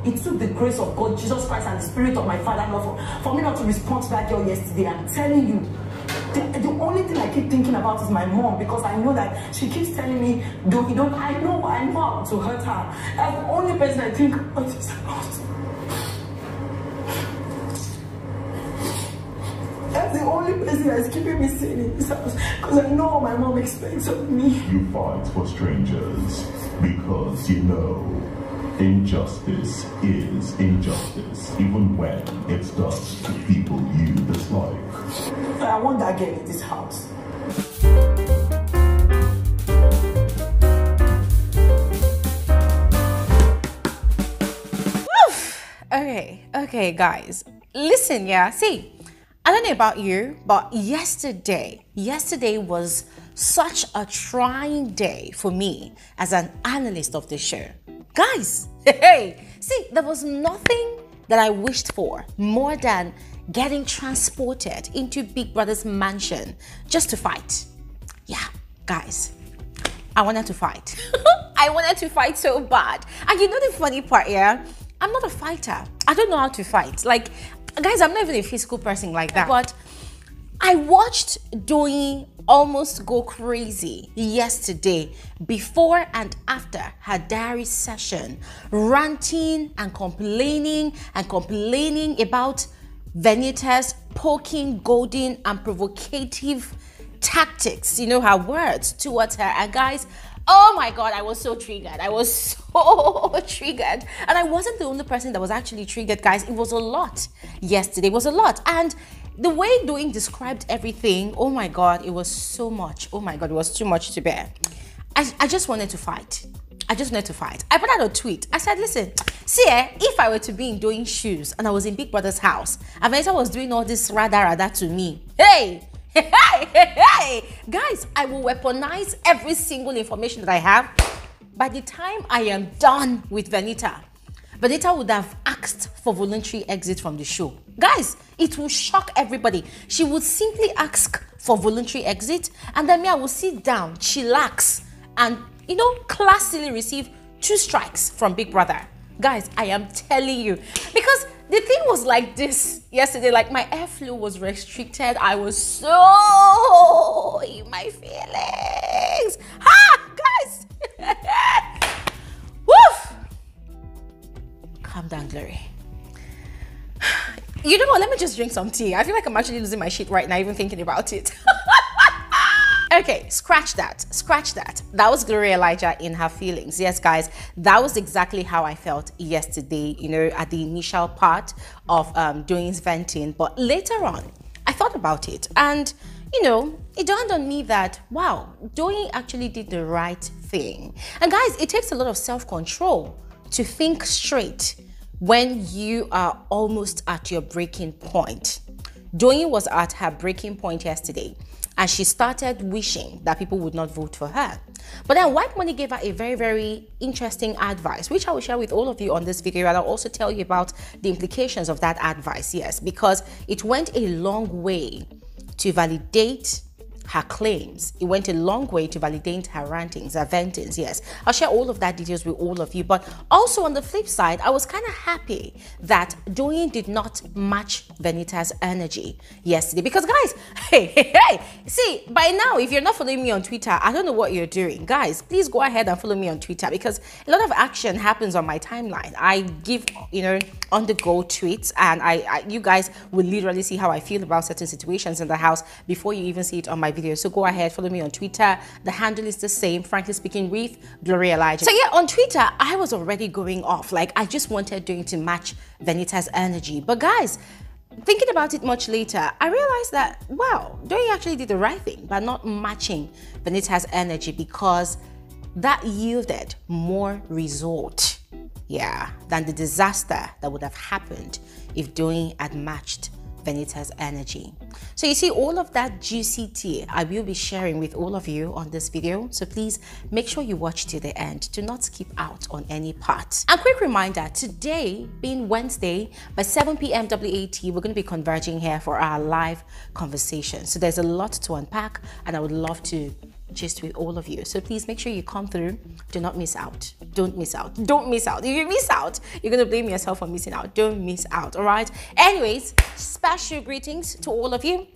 It took the grace of God, Jesus Christ, and the spirit of my father-in-law for me not to respond to that girl yesterday. I'm telling you. The only thing I keep thinking about is my mom, because I know that she keeps telling me, I know how to hurt her. That's the only person I think about is about. That's the only person that's keeping me sane in this house, because I know what my mom expects of me. You fight for strangers because you know injustice is injustice, even when it's done to people you dislike. I want that girl in this house. Okay, guys. Listen, yeah. See, I don't know about you, but yesterday was such a trying day for me as an analyst of the show. Guys, see, there was nothing that I wished for more than getting transported into Big Brother's mansion just to fight. Yeah, guys, I wanted to fight. I wanted to fight so bad. And you know the funny part, yeah? I'm not a fighter. I don't know how to fight. Like, guys, I'm not even a physical person like that. But I watched Doyin almost go crazy yesterday before and after her diary session, ranting and complaining about Venita'S poking, goading and provocative tactics, you know, her words towards her. And guys, oh my God, I was so triggered. I was so triggered. And I wasn't the only person that was actually triggered, guys. It was a lot yesterday. It was a lot. And the way Doyin described everything, oh my God, it was so much. Oh my God, it was too much to bear. I just wanted to fight. I just wanted to fight. I put out a tweet. I said, listen, see, if I were to be in Doyin's shoes and I was in Big Brother's house, and Venita was doing all this rada to me, hey, guys, I will weaponize every single information that I have. By the time I am done with Venita would have asked for voluntary exit from the show. Guys, it will shock everybody. She would simply ask for voluntary exit, and then me, I will sit down, chillax, and, you know, classily receive 2 strikes from Big Brother. Guys, I am telling you, because the thing was like this yesterday, like my airflow was restricted. I was so in my feelings. Ha, guys. Woof. Calm down, Glory. You know what? Let me just drink some tea. I feel like I'm actually losing my shit right now, even thinking about it. Okay, scratch that. That was Gloria Elijah in her feelings. Yes, guys, that was exactly how I felt yesterday, you know, at the initial part of Doyin's venting. But later on, I thought about it, and, you know, it dawned on me that, wow, Doyin actually did the right thing. And guys, it takes a lot of self-control to think straight when you are almost at your breaking point. Doyin was at her breaking point yesterday, and she started wishing that people would not vote for her. But then Whitemoney gave her a very, very interesting advice, which I will share with all of you on this video, and I'll also tell you about the implications of that advice, yes, because it went a long way to validate her claims. It went a long way to validate her rantings, her ventings, yes. I'll share all of that details with all of you. But also on the flip side, I was kind of happy that Doyin did not match Venita'S energy yesterday. Because guys, hey, see, by now, if you're not following me on Twitter, I don't know what you're doing. Guys, please go ahead and follow me on Twitter, because a lot of action happens on my timeline. I give, you know, on-the-go tweets, and you guys will literally see how I feel about certain situations in the house before you even see it on my video. So go ahead, follow me on Twitter. The handle is the same, frankly speaking, with Gloria Elijah. So yeah, on Twitter, I was already going off. Like, I just wanted Doyin to match Venita'S energy. But guys, thinking about it much later, I realized that, wow, Doyin actually did the right thing by not matching Venita'S energy, because that yielded more result, yeah, than the disaster that would have happened if Doyin had matched Venita'S energy. So you see, all of that juicy tea I will be sharing with all of you on this video. So please make sure you watch to the end. Do not skip out on any part. And quick reminder, today being Wednesday, by 7 p.m. WAT, we're going to be converging here for our live conversation. So there's a lot to unpack, and I would love to gist with all of you. So please make sure you come through. Do not miss out. Don't miss out. Don't miss out. If you miss out, you're going to blame yourself for missing out. Don't miss out, all right? Anyways, special greetings to all of you.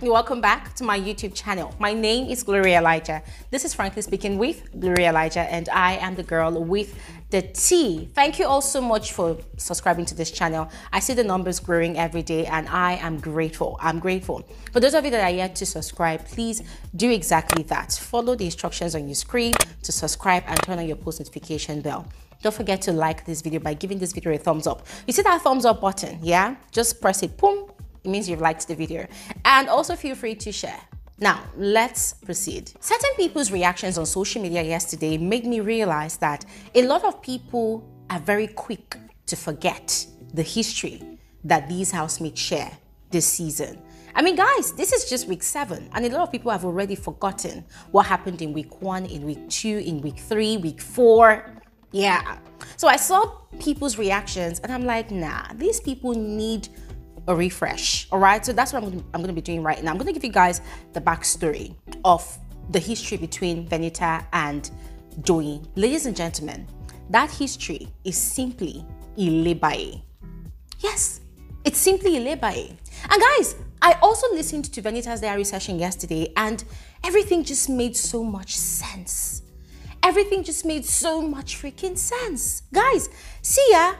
You're welcome back to my YouTube channel. My name is Bbnaija. This is Frankly Speaking with Bbnaija, and I am the girl with the T. Thank you all so much for subscribing to this channel. I see the numbers growing every day, and I am grateful. I'm grateful. For those of you that are yet to subscribe, please do exactly that. Follow the instructions on your screen to subscribe and turn on your post notification bell. Don't forget to like this video by giving this video a thumbs up. You see that thumbs up button? Yeah, just press it. Boom. It means you've liked the video. And also feel free to share. Now, let's proceed. Certain people's reactions on social media yesterday made me realize that a lot of people are very quick to forget the history that these housemates share this season. I mean, guys, this is just week 7, and a lot of people have already forgotten what happened in week 1, in week 2, in week 3, week 4. Yeah. So I saw people's reactions, and I'm like, nah, these people need a refresh. All right, so that's what I'm going to be doing right now. I'm going to give you guys the backstory of the history between Venita and Doyin. Ladies and gentlemen, that history is simply ilebaye. Yes, it's simply ilebaye. And guys, I also listened to Venita'S diary session yesterday, and everything just made so much sense. Everything just made so much freaking sense. Guys, see ya.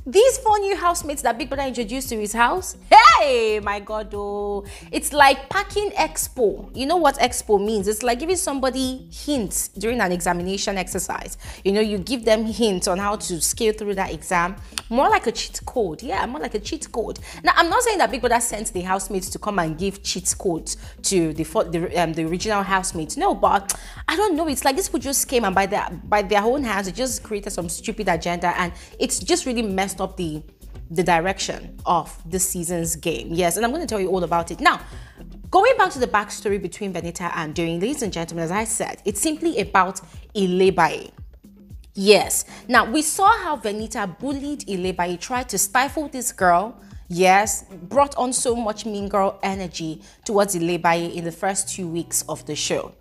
These 4 new housemates that Big Brother introduced to his house, hey, my God, oh, it's like packing expo. You know what expo means? It's like giving somebody hints during an examination exercise. You know, you give them hints on how to scale through that exam. More like a cheat code. Yeah, more like a cheat code. Now, I'm not saying that Big Brother sent the housemates to come and give cheat codes to the original housemates. No, but I don't know. It's like these people just came and by their own hands, they just created some stupid agenda, and it's just really messed up the direction of this season's game. Yes, and I'm going to tell you all about it. Now, going back to the backstory between Venita and Doyin, ladies and gentlemen, as I said, it's simply about ilebaye. Yes. Now, we saw how Venita bullied ilebaye, tried to stifle this girl. Yes, brought on so much mean girl energy towards ilebaye in the first 2 weeks of the show.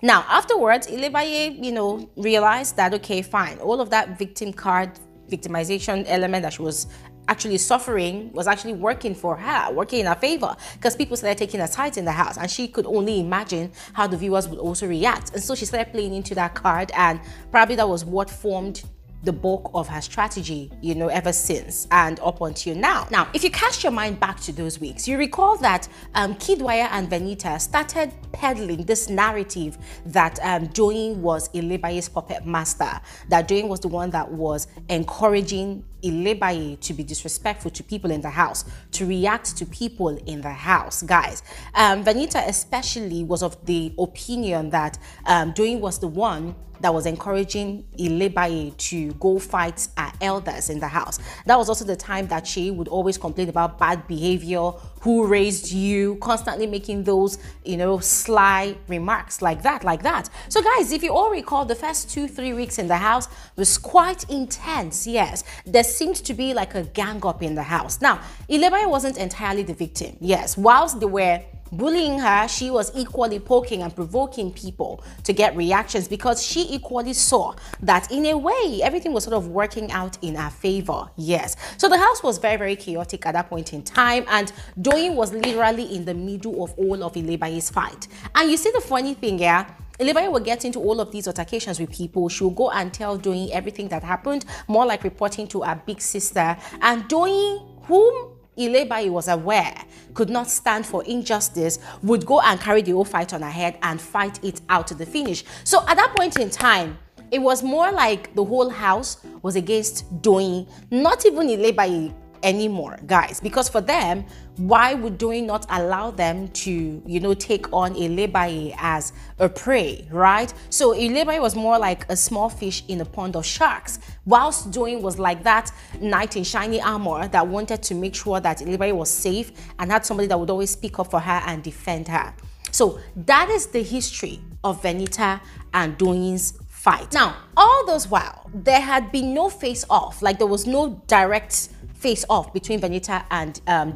Now, afterwards, ilebaye, you know, realized that, okay, fine, all of that victimization element that she was actually suffering was actually working for her, working in her favor, because people started taking her sides in the house, and she could only imagine how the viewers would also react. And so she started playing into that card, and probably that was what formed the bulk of her strategy, you know, ever since and up until now. Now, if you cast your mind back to those weeks, you recall that Kidwaya and Venita started peddling this narrative that Doyin was ilebaye's puppet master, that Doyin was the one that was encouraging ilebaye to be disrespectful to people in the house, to react to people in the house. Guys, Venita especially was of the opinion that Doyin was the one that was encouraging ilebaye to go fight our elders in the house. That was also the time that she would always complain about bad behavior, who raised you, constantly making those, you know, sly remarks like that. So guys, if you all recall, the first 2-3 weeks in the house was quite intense. Yes, there seemed to be like a gang up in the house. Now, ilebaye wasn't entirely the victim. Yes, whilst they were bullying her, she was equally poking and provoking people to get reactions, because she equally saw that in a way everything was sort of working out in her favor. Yes, so the house was very, very chaotic at that point in time, and Doyin was literally in the middle of all of ilebaye's fight. And you see the funny thing, yeah, ilebaye will get into all of these altercations with people. She'll go and tell Doyin everything that happened, more like reporting to her big sister. And Doyin, whom ilebaye was aware could not stand for injustice, would go and carry the whole fight on her head and fight it out to the finish. So at that point in time, it was more like the whole house was against Doyin, not even ilebaye anymore, guys, because for them, why would Doyin not allow them to, you know, take on ilebaye as a prey, right? So ilebaye was more like a small fish in a pond of sharks, whilst Doyin was like that knight in shiny armor that wanted to make sure that ilebaye was safe and had somebody that would always speak up for her and defend her. So that is the history of Venita and Doyin's fight. Now, all those while, there had been no face-off, like there was no direct face off between Venita and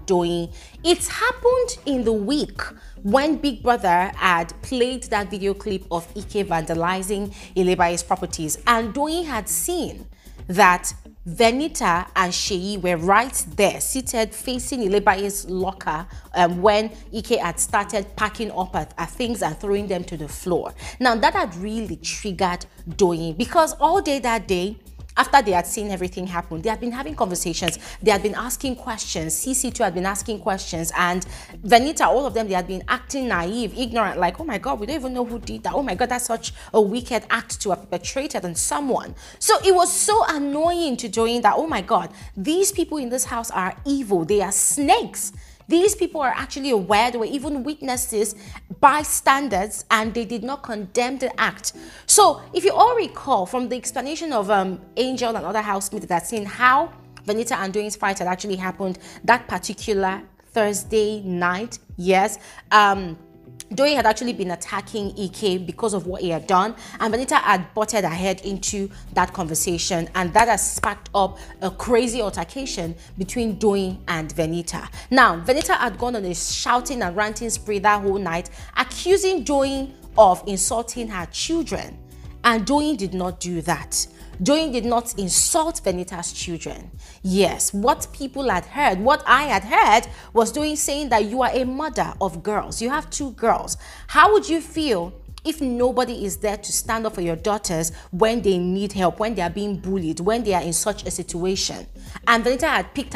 Doyin. It happened in the week when Big Brother had played that video clip of Ike vandalizing ilebaye's properties, and Doyin had seen that Venita and CEECEE were right there, seated facing ilebaye's locker when Ike had started packing up her things and throwing them to the floor. Now, that had really triggered Doyin, because all day that day, after they had seen everything happen, they had been having conversations, they had been asking questions, CEECEE too had been asking questions, and Venita, all of them, they had been acting naive, ignorant, like, oh my God, we don't even know who did that. Oh my God, that's such a wicked act to have perpetrated on someone. So it was so annoying to Doyin that, oh my God, these people in this house are evil, they are snakes. These people are actually aware, they were even witnesses, bystanders, and they did not condemn the act. So if you all recall from the explanation of Angel and other housemates that had seen how Venita and Doyin's fight had actually happened that particular Thursday night, yes, Doyin had actually been attacking Ike because of what he had done, and Venita had butted her head into that conversation, and that has sparked up a crazy altercation between Doyin and Venita. Now, Venita had gone on a shouting and ranting spree that whole night, accusing Doyin of insulting her children, and Doyin did not do that. Doyin did not insult Venita's children. Yes, what people had heard, what I had heard, was Doyin saying that you are a mother of girls. You have 2 girls. How would you feel if nobody is there to stand up for your daughters when they need help, when they are being bullied, when they are in such a situation? And Venita had picked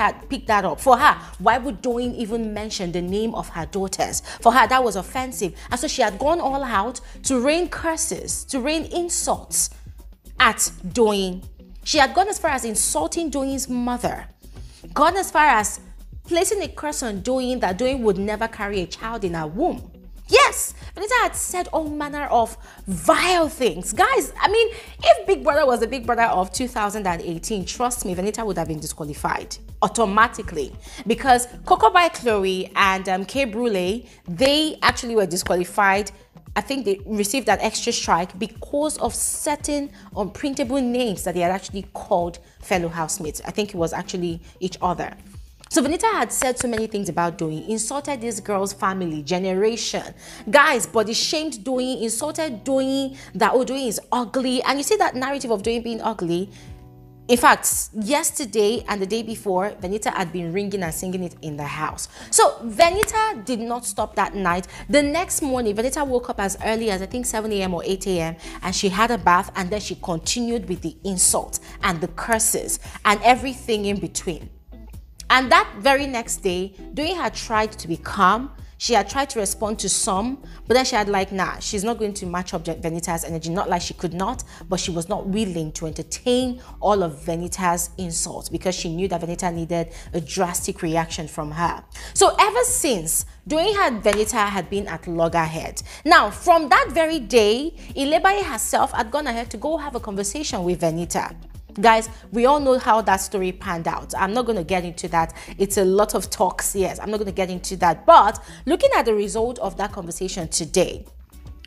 that up. For her, why would Doyin even mention the name of her daughters? For her, that was offensive. And so she had gone all out to rain curses, to rain insults at Doyin. She had gone as far as insulting Doyin's mother, gone as far as placing a curse on Doyin that Doyin would never carry a child in her womb. Yes, Venita had said all manner of vile things. Guys, I mean, if Big Brother was the Big Brother of 2018, trust me, Venita would have been disqualified automatically, because Coco by Chloe and K Brulee, they actually were disqualified. I think they received that extra strike because of certain unprintable names that they had actually called fellow housemates. I think it was actually each other. So Venita had said so many things about Doyin, insulted this girl's family, generation. Guys, body shamed Doyin, insulted Doyin, that, oh, Doyin is ugly. And you see that narrative of Doyin being ugly. In fact, yesterday and the day before, Venita had been ringing and singing it in the house. So Venita did not stop that night. The next morning, Venita woke up as early as I think 7 a.m. or 8 a.m. and she had a bath, and then she continued with the insults and the curses and everything in between. And that very next day, Doyin had tried to be calm. She had tried to respond to some, but then she had like, nah, she's not going to match up Venita's energy. Not like she could not, but she was not willing to entertain all of Venita's insults because she knew that Venita needed a drastic reaction from her. So ever since, Doyin and Venita had been at loggerhead. Now, from that very day, ilebaye herself had gone ahead to go have a conversation with Venita. Guys, we all know how that story panned out. I'm not going to get into that. It's a lot of talks. Yes, I'm not going to get into that. But looking at the result of that conversation today,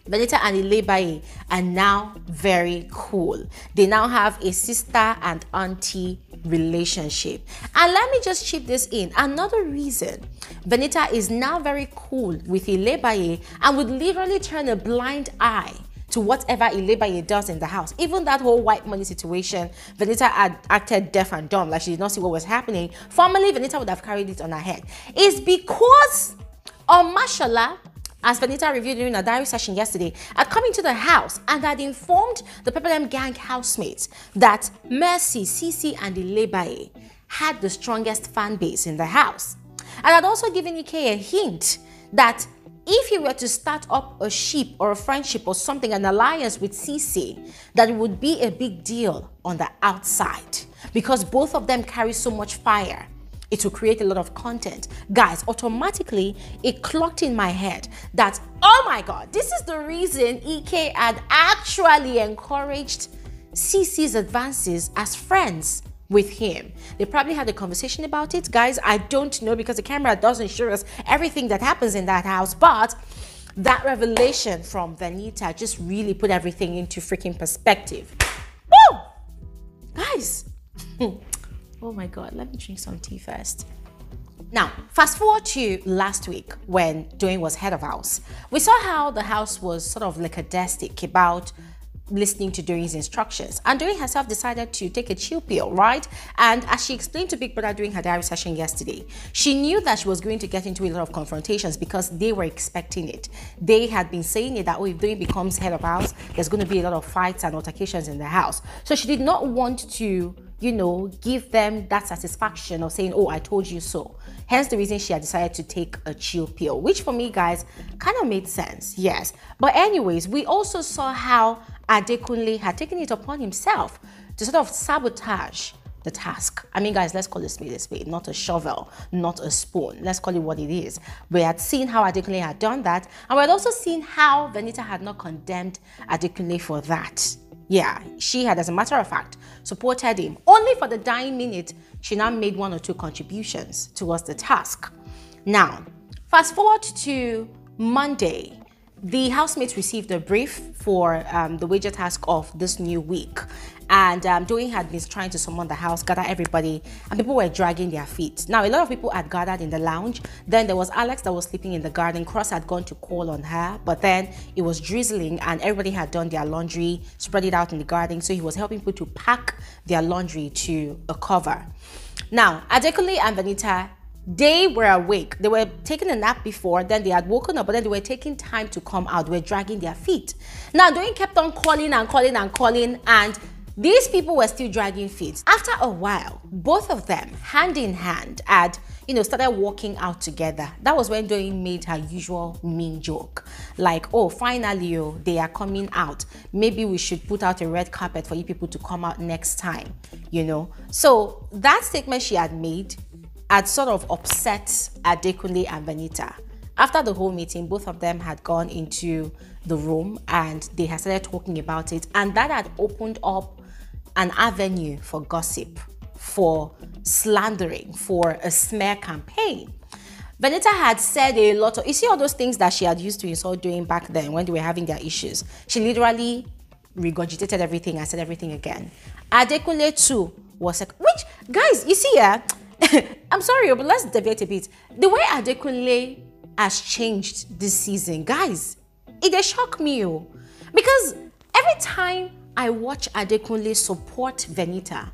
Venita and ilebaye are now very cool. They now have a sister and auntie relationship. And let me just chip this in. Another reason Venita is now very cool with ilebaye and would literally turn a blind eye to whatever ilebaye does in the house. Even that whole Whitemoney situation, Venita had acted deaf and dumb, like she did not see what was happening. Formerly, Venita would have carried it on her head. It's because Mashallah, as Venita reviewed during a diary session yesterday, had come into the house and had informed the Pepperem Gang housemates that Mercy, CEECEE, and ilebaye had the strongest fan base in the house. And had also given Ike a hint that if he were to start up a ship or a friendship or something, an alliance with CEECEE, that it would be a big deal on the outside because both of them carry so much fire. It will create a lot of content. Guys, automatically, it clocked in my head that, oh my God, this is the reason Ike had actually encouraged CEECEE's advances as friends with him. They probably had a conversation about it. Guys, I don't know because the camera doesn't show us everything that happens in that house, but that revelation from Venita just really put everything into freaking perspective. Woo! Guys, oh Oh my God, let me drink some tea first. Now, fast forward to last week when Doyin was head of house. We saw how the house was sort of lackadaisical about listening to Doyin's instructions, and Doyin herself decided to take a chill pill, right? And as she explained to Big Brother during her diary session yesterday, she knew that she was going to get into a lot of confrontations because they were expecting it. They had been saying it that, oh, if Doyin becomes head of house, there's going to be a lot of fights and altercations in the house. So she did not want to, you know, give them that satisfaction of saying, oh, I told you so. Hence the reason she had decided to take a chill pill, which for me, guys, kind of made sense, yes. But anyways, we also saw how Adekunle had taken it upon himself to sort of sabotage the task. I mean, guys, let's call a spade, not a shovel, not a spoon. Let's call it what it is. We had seen how Adekunle had done that, and we had also seen how Venita had not condemned Adekunle for that. Yeah, she had, as a matter of fact, supported him. Only for the dying minute, she now made 1 or 2 contributions towards the task. Now, fast forward to Monday. The housemates received a brief for the wager task of this new week. And Doyin had been trying to summon the house, gather everybody, and people were dragging their feet. Now, a lot of people had gathered in the lounge. Then there was Alex that was sleeping in the garden. Cross had gone to call on her, but then it was drizzling and everybody had done their laundry, spread it out in the garden. So he was helping people to pack their laundry to a cover. Now, Adekunle and Venita, they were awake. They were taking a nap before, then they had woken up, but then they were taking time to come out. They were dragging their feet. Now, Doyin kept on calling and calling and calling, and these people were still dragging feet. After a while, both of them, hand in hand, had, you know, started walking out together. That was when Doyin made her usual mean joke. Like, oh, finally, oh, they are coming out. Maybe we should put out a red carpet for you people to come out next time, you know. So that statement she had made had sort of upset Adekunle and Venita. After the whole meeting, both of them had gone into the room and they had started talking about it, and that had opened up an avenue for gossip, for slandering, for a smear campaign. Venita had said a lot of, you see all those things that she had used to insult Doyin back then when they were having their issues. She literally regurgitated everything and said everything again. Adekunle too was like, which, guys, you see, yeah, I'm sorry, but let's deviate a bit. The way Adekunle has changed this season, guys, it shocked me, because every time I watch Adekunle support Venita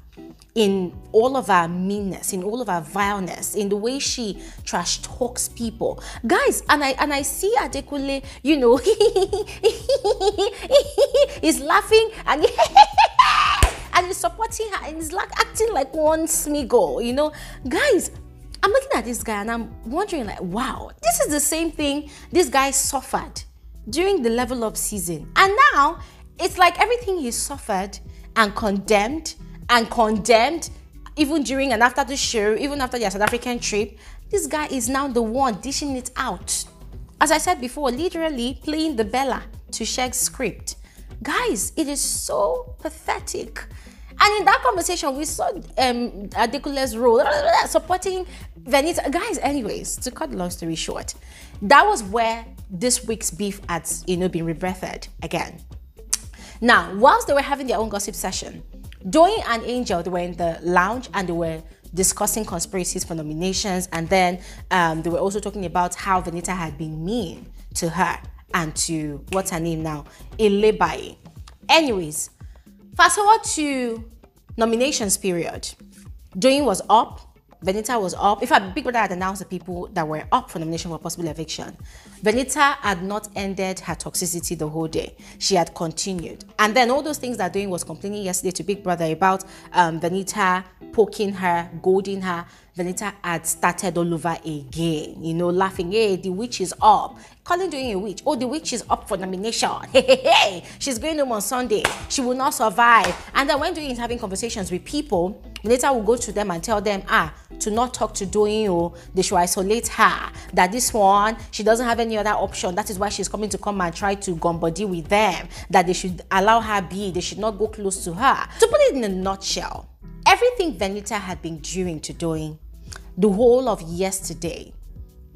in all of her meanness, in all of her vileness, in the way she trash talks people, guys, and I see Adekunle, you know, he's laughing and and he's supporting her and he's like acting like one smiggle, you know. Guys, I'm looking at this guy and I'm wondering, like, wow, this is the same thing this guy suffered during the level up season. And now it's like everything he suffered and condemned even during and after the show, even after their South African trip, this guy is now the one dishing it out. As I said before, literally playing the Bella to Sheg's script. Guys, it is so pathetic. And in that conversation, we saw Adekunle's role, supporting Venita. Guys, anyways, to cut the long story short, that was where this week's beef had, you know, been rebirthed again. Now, whilst they were having their own gossip session, Doyin and Angel, they were in the lounge and they were discussing conspiracies for nominations, and then they were also talking about how Venita had been mean to her and to, what's her name now, ilebaye. Anyways, fast forward to nominations period. Doyin was up, Venita was up. In fact, Big Brother had announced the people that were up for nomination for possible eviction. Venita had not ended her toxicity the whole day. She had continued. And then all those things that Doyin was complaining yesterday to Big Brother about, Venita poking her, goading her, Venita had started all over again, you know, laughing, hey, the witch is up. Calling Doyin a witch. Oh, the witch is up for nomination. Hey, she's going home on Sunday. She will not survive. And then when Doyin is having conversations with people, Venita will go to them and tell them, to not talk to Doyin, or they should isolate her. That this one, she doesn't have any other option. That is why she's coming to come and try to gum body with them. That they should allow her be. They should not go close to her. To put it in a nutshell, everything Venita had been doing to Doyin the whole of yesterday,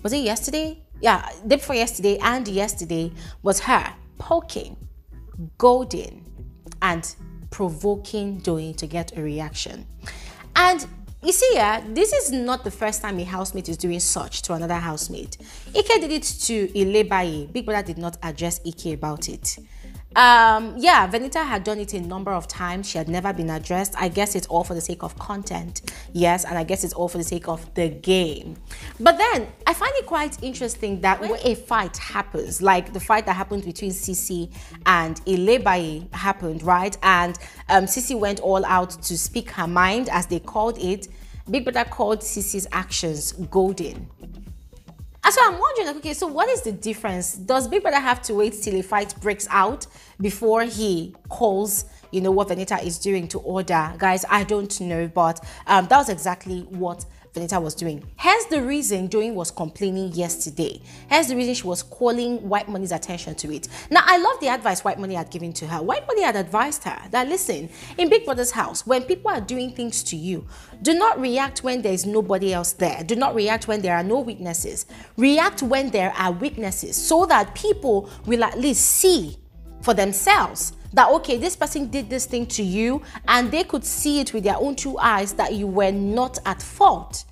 was it yesterday? Yeah, day before yesterday and yesterday was her poking, goading, and provoking Doyin to get a reaction. And You see, yeah, this is not the first time a housemate is doing such to another housemate. Ike did it to Ilebaye. Big Brother did not address Ike about it. Yeah, Venita had done it a number of times. She had never been addressed. I guess it's all for the sake of content. Yes, and I guess it's all for the sake of the game. But then, I find it quite interesting that when a fight happens, like the fight that happened between CEECEE and Ilebaye happened, right? And CEECEE went all out to speak her mind, as they called it. Big Brother called CEECEE's actions golden. And so I'm wondering, like, okay, so what is the difference? Does Big Brother have to wait till a fight breaks out before he calls, you know, what Venita is doing to order? Guys, I don't know, but that was exactly what Venita was doing. Hence the reason Doyin was complaining yesterday. Hence the reason she was calling Whitemoney's attention to it. Now, I love the advice Whitemoney had given to her. Whitemoney had advised her that, listen, in Big Brother's house, when people are doing things to you, do not react when there is nobody else there. Do not react when there are no witnesses. React when there are witnesses, so that people will at least see for themselves that, okay, this person did this thing to you, and they could see it with their own two eyes that you were not at fault.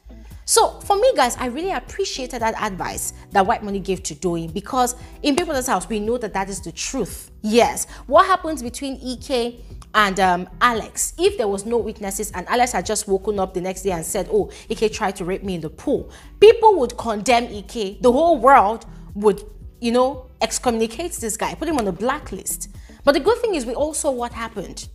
So for me, guys, I really appreciated that advice that Whitemoney gave to Doyin, because in Big Brother's house, we know that that is the truth. Yes, what happens between EK and Alex, if there was no witnesses and Alex had just woken up the next day and said, oh, EK tried to rape me in the pool, people would condemn EK. The whole world would, you know, excommunicate this guy, put him on the blacklist. But the good thing is we all saw what happened.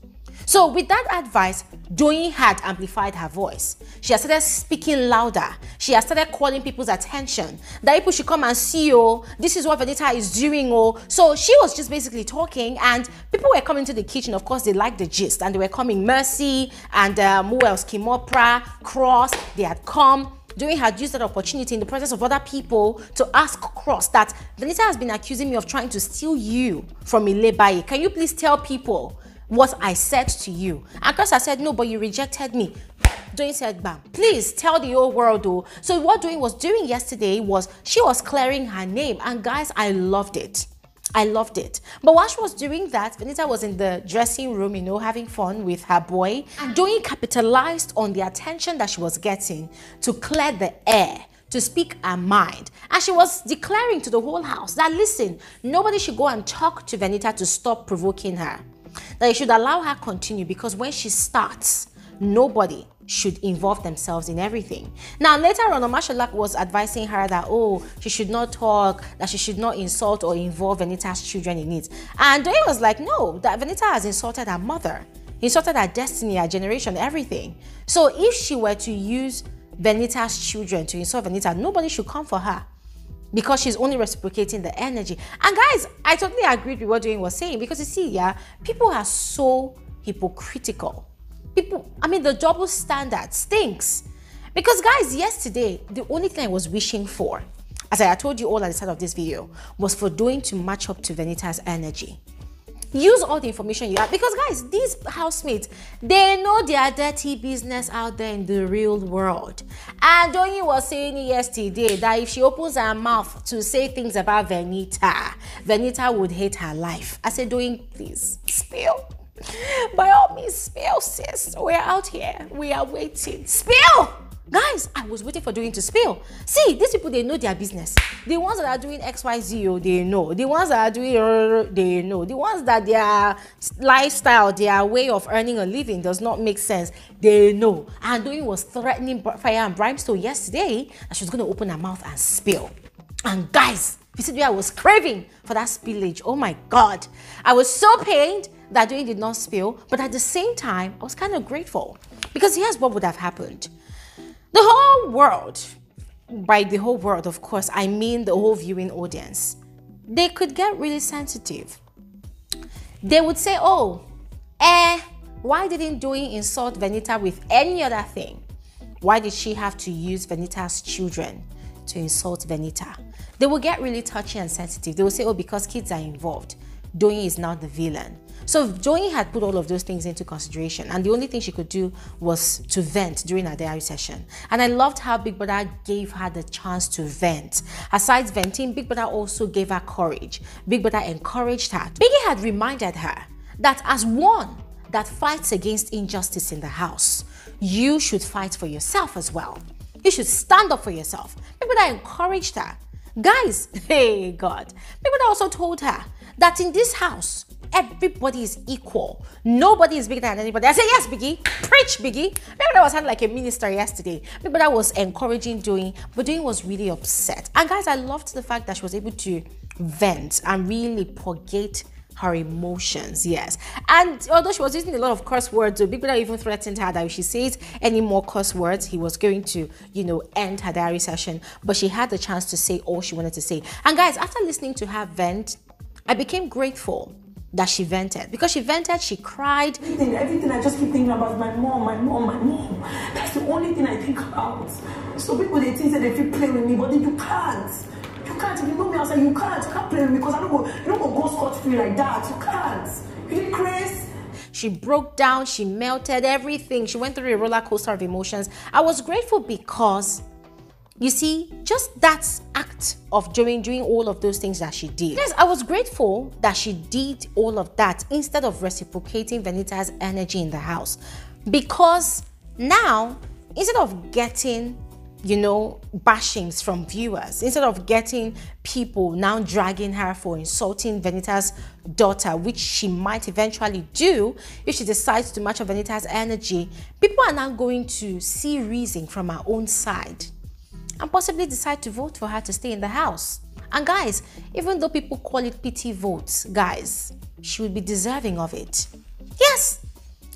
So with that advice, Doyin had amplified her voice. She has started speaking louder. She has started calling people's attention that people should come and see, oh, this is what Venita is doing, oh. So she was just basically talking, and people were coming to the kitchen. Of course, they liked the gist, and they were coming. Mercy and who else? Kimopra, Cross, they had come. Doyin had used that opportunity in the presence of other people to ask Cross that Venita has been accusing me of trying to steal you from ilebaye. Can you please tell people what I said to you? And Cross has said, no, but you rejected me. Doyin said, bam, please tell the whole world, though. So what Doyin was doing yesterday was she was clearing her name. And guys, I loved it. I loved it. But while she was doing that, Venita was in the dressing room, you know, having fun with her boy. And Doyin capitalized on the attention that she was getting to clear the air, to speak her mind. And she was declaring to the whole house that, listen, nobody should go and talk to Venita to stop provoking her. That they should allow her continue, because when she starts, nobody should involve themselves in everything. Now, later on, Omasholak was advising her that, oh, she should not talk, that she should not insult or involve Venita's children in it. And Doyin was like, no, that Venita has insulted her mother, insulted her destiny, her generation, everything. So if she were to use Venita's children to insult Venita, nobody should come for her, because she's only reciprocating the energy. And guys, I totally agreed with what Doyin was saying, because you see, yeah, people are so hypocritical. People, I mean, the double standard stinks. Because guys, yesterday, the only thing I was wishing for, as I had told you all at the start of this video, was for Doyin to match up to Venita's energy. Use all the information you have, because guys, these housemates, they know their dirty business out there in the real world. And Doyin was saying yesterday that if she opens her mouth to say things about Venita, Venita would hate her life. I said, Doyin, please spill. By all means, spill, sis. We're out here. We are waiting. Spill! Guys, I was waiting for Doyin to spill. See, these people, they know their business. The ones that are doing XYZ, they know. The ones that are doing, they know. The ones that their lifestyle, their way of earning a living does not make sense, they know. And Doyin was threatening fire and brimstone yesterday that she was going to open her mouth and spill. And guys, visibly, I was craving for that spillage. Oh my God. I was so pained that Doyin did not spill, but at the same time, I was kind of grateful, because here's what would have happened. The whole world, by the whole world, of course, I mean the whole viewing audience, they could get really sensitive. They would say, oh, why didn't Doyin insult Venita with any other thing? Why did she have to use Venita's children to insult Venita? They will get really touchy and sensitive. They will say, oh, because kids are involved, Doyin is now the villain. So Doyin had put all of those things into consideration, and the only thing she could do was to vent during her diary session. And I loved how Big Brother gave her the chance to vent. Aside venting, Big Brother also gave her courage. Big Brother encouraged her. Biggie had reminded her that as one that fights against injustice in the house, you should fight for yourself as well. You should stand up for yourself. People that encouraged her. Guys, hey God. People that also told her that in this house, everybody is equal. Nobody is bigger than anybody. I said, yes, Biggie. Preach, Biggie. Maybe that was sounding like a minister yesterday. Maybe that was encouraging Doyin, but Doyin was really upset. And guys, I loved the fact that she was able to vent and really purgate her emotions, yes. And although she was using a lot of curse words, Big Brother even threatened her that if she says any more curse words, he was going to, you know, end her diary session. But she had the chance to say all she wanted to say. And guys, after listening to her vent, I became grateful that she vented. Because she vented, she cried. Everything I just keep thinking about my mom, my mom, my mom. That's the only thing I think about. So people, they think that they feel play with me, but you can't. You can't. If you know me outside, you can't play with me because you don't go scot-free like that. You can't. You did crazy. She broke down, she melted, everything. She went through a roller coaster of emotions. I was grateful because, you see, just that act of doing all of those things that she did. Yes, I was grateful that she did all of that instead of reciprocating Venita'S energy in the house. Because now, instead of getting, you know, bashings from viewers, instead of getting people now dragging her for insulting Venita'S daughter, which she might eventually do if she decides to match up Venita'S energy, people are now going to see reason from her own side and possibly decide to vote for her to stay in the house. And guys, even though people call it pity votes, guys, she would be deserving of it. Yes,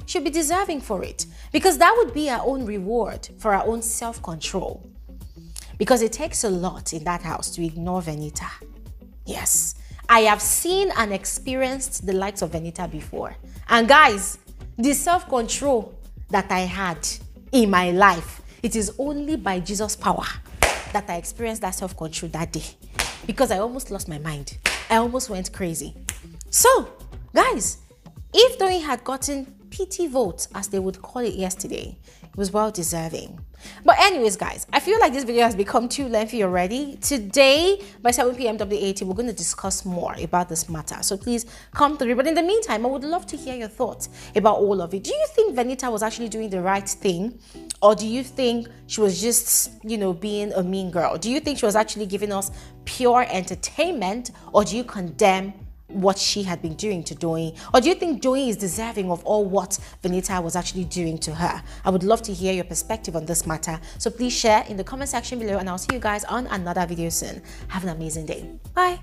she'll be deserving for it, because that would be her own reward for her own self-control. Because it takes a lot in that house to ignore Venita. Yes, I have seen and experienced the likes of Venita before. And guys, the self-control that I had in my life, it is only by Jesus' power that I experienced that self-control that day. Because I almost lost my mind. I almost went crazy. So, guys, if Doyin had gotten pity votes, as they would call it yesterday, it was well deserving. But anyways, guys, I feel like this video has become too lengthy already. Today, by 7 p.m. WAT, we're going to discuss more about this matter. So please come through. But in the meantime, I would love to hear your thoughts about all of it. Do you think Venita was actually doing the right thing? Or do you think she was just, you know, being a mean girl? Do you think she was actually giving us pure entertainment? Or do you condemn what she had been doing to Doyin? Or do you think Doyin is deserving of all what Venita was actually doing to her? I would love to hear your perspective on this matter. So please share in the comment section below, and I'll see you guys on another video soon. Have an amazing day. Bye.